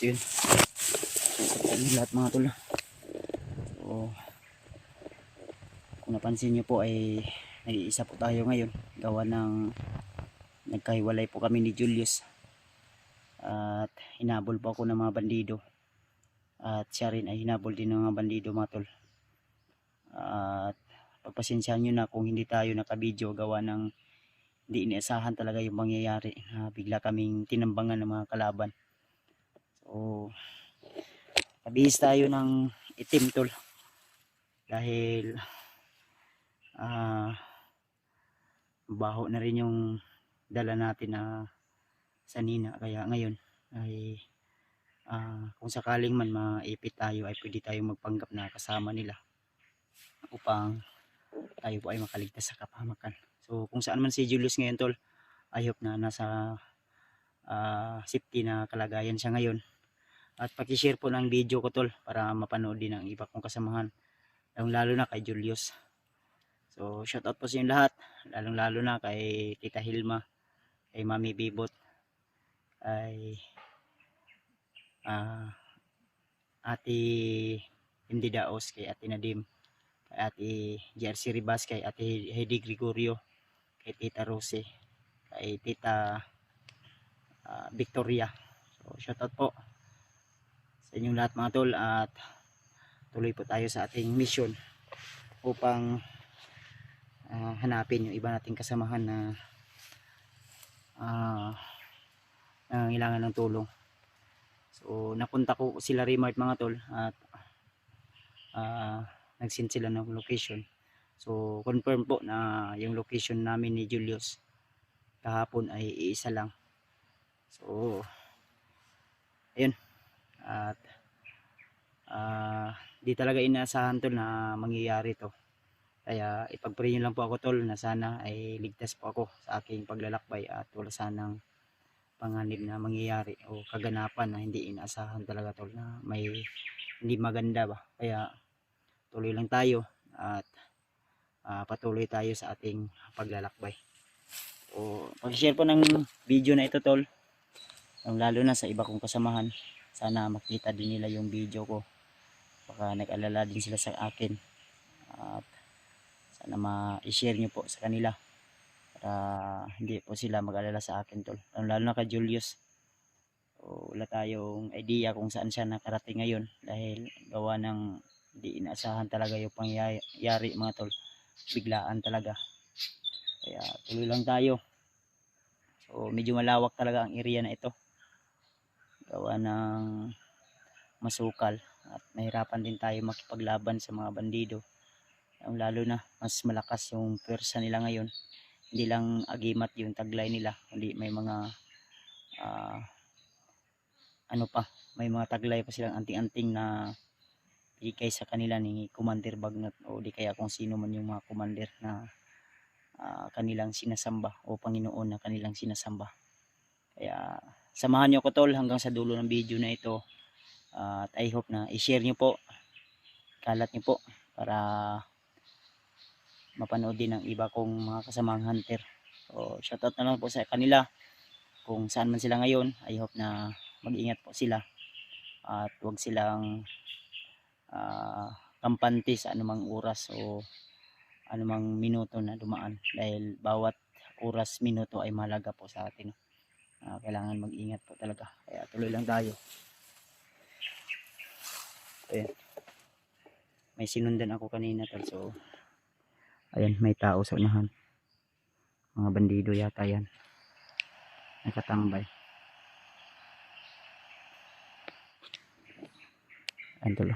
So yun, yung lahat mga tol. So kung napansin nyo po ay nag-iisa po tayo ngayon, gawa ng nagkahiwalay po kami ni Julius at hinabol po ako ng mga bandido at siya rin ay hinabol din ng mga bandido mga tol. At pagpasensyahan nyo na kung hindi tayo nakabidyo, gawa ng hindi inaasahan talaga yung mangyayari. Bigla kaming tinambangan ng mga kalaban. So nabihis tayo ng itim tol dahil baho na rin yung dala natin na sanina, kaya ngayon ay kung sakaling man maipit tayo ay pwede tayo magpanggap na kasama nila upang tayo po ay makaligtas sa kapahamakan. So kung saan man si Julius ngayon tol, I hope na nasa safety na kalagayan siya ngayon. At pakishare po ng video ko tol para mapanood din ng iba kong kasamahan, lalo na kay Julius. So shout out po sa inyo lahat, lalo na kay Tita Hilma, kay Mami Bibot, kay Ate Hindi Daos, kay Ate Nadim, kay Ate Jersey Ribas, kay Ate Heidi Gregorio, kay Tita Rose, kay Tita Victoria. So shout out po sa inyong lahat mga tol, at tuloy po tayo sa ating mission upang hanapin yung iba nating kasamahan na nangangailangan ng tulong. So napunta ko sila Remart mga tol at nag-send sila ng location. So confirm po na yung location namin ni Julius kahapon ay iisa lang. So ayun, at di talaga inaasahan tol na mangyayari to. Kaya ipag-pray nyo lang po ako tol na sana ay ligtas po ako sa aking paglalakbay at wala sanang panganib na mangyayari o kaganapan na hindi inaasahan talaga tol, na may hindi maganda ba. Kaya tuloy lang tayo at patuloy tayo sa ating paglalakbay. So pag-share po ng video na ito tol, lalo na sa iba kong kasamahan, sana makita din nila yung video ko, baka nag-alala din sila sa akin, at sana ma-share nyo po sa kanila para hindi po sila mag-alala sa akin tol, lalo na kay Julius. So wala tayong idea kung saan siya nakarating ngayon dahil gawa ng hindi inaasahan talaga yung pangyayari mga tol, biglaan talaga. Kaya tuloy lang tayo. So medyo malawak talaga ang area na ito, gawa ng masukal at nahirapan din tayo makipaglaban sa mga bandido, lalo na mas malakas yung pwersa nila ngayon. Hindi lang agimat yung taglay nila, kundi may mga may mga taglay pa silang anting-anting na bigay sa kanila ni Commander Bagnot o di kaya kung sino man yung mga commander na kanilang sinasamba o Panginoon na kanilang sinasamba. Kaya samahan nyo ko tol hanggang sa dulo ng video na ito, at I hope na i-share nyo po, kalat nyo po para mapanood din ng iba kong mga kasamang hunter. So shoutout na lang po sa kanila kung saan man sila ngayon. I hope na mag-ingat po sila at huwag silang kampante sa anumang oras o anumang minuto na dumaan, dahil bawat oras, minuto ay mahalaga po sa atin. Kailangan mag-ingat po talaga, kaya tuloy lang tayo. Ayan, may sinundan ako kanina tol, so ayan, may tao sa unahan, mga bandido yata yan nakatambay. Ayan tol,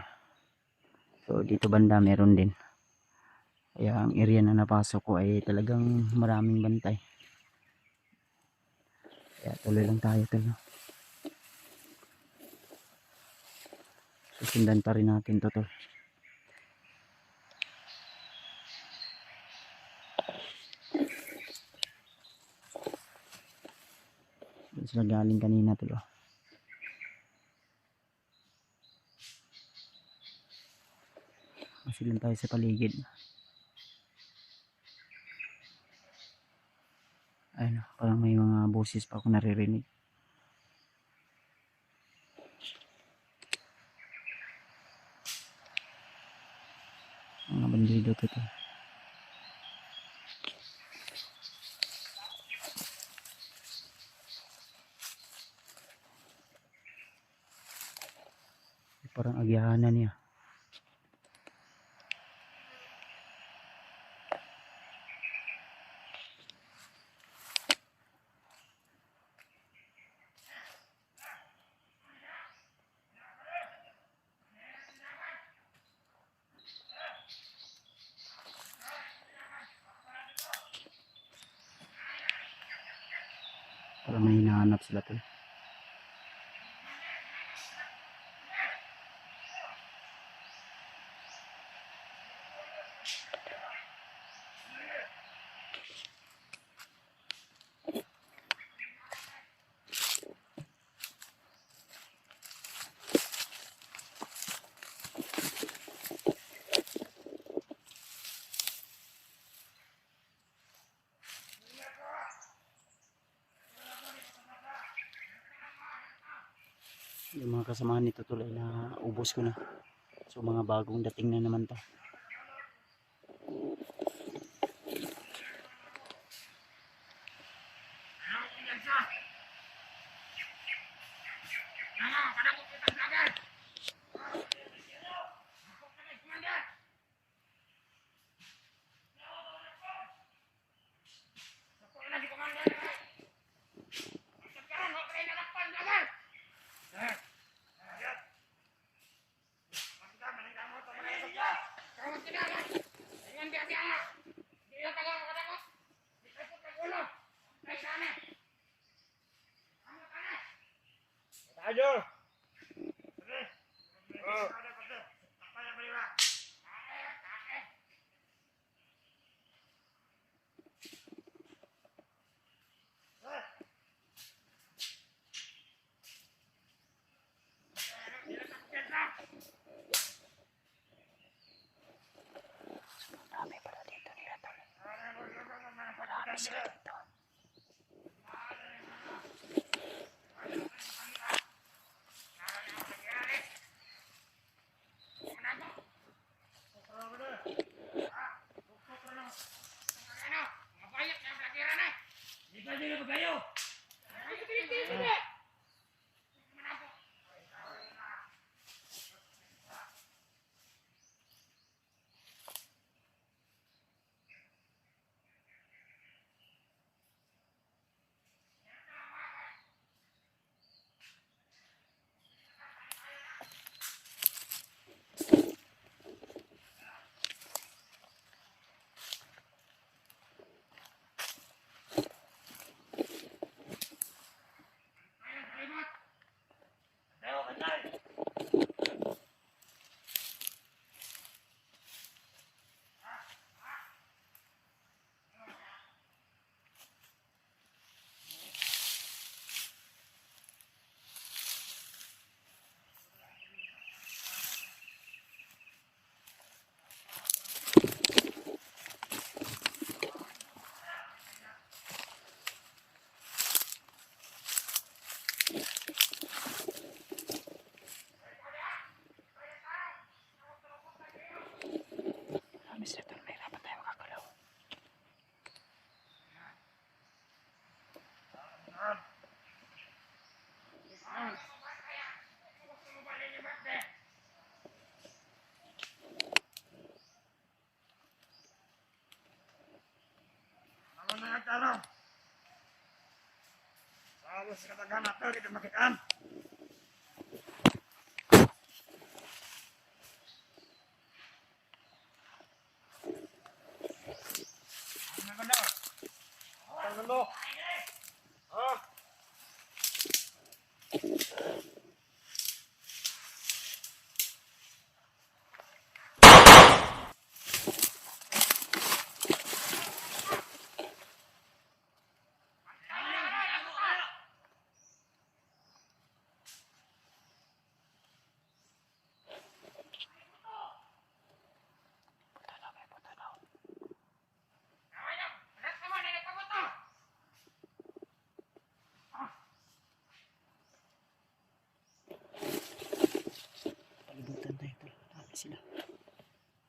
so dito banda meron din, kaya ang area na napasok ko ay talagang maraming bantay. Kaya tuloy lang tayo tol. Susundan pa rin natin to tol. Doon sila galing kanina tol. Masilan tayo sa paligid. Ayun, parang may mga boses pa ako naririnig. bandido to. Parang agyahanan niya. Parang may hinahanap sila to. Yung mga kasamahan nito tuloy na ubos ko na. So mga bagong dating na naman to. Ayo. Marami pala dito nila tol. Marami sila dito. Marami sila tol. Mahirapan tayo makakalaw. Halos katagan ato kita makitaan. Ano? Ah.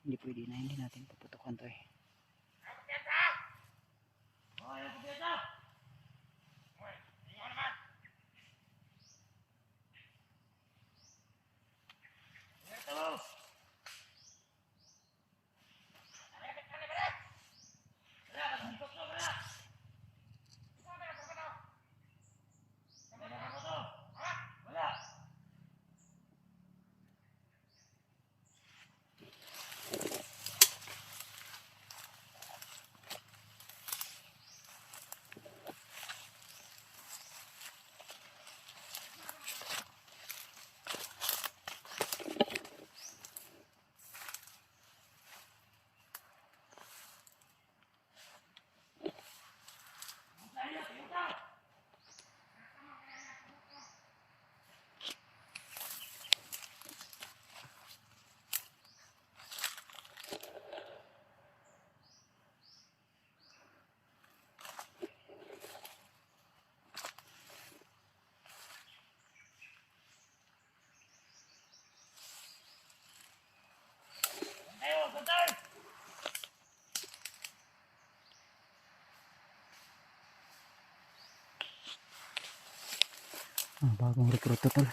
Hindi pwede na, hindi natin puputukan to eh. Bagong recruit to tol.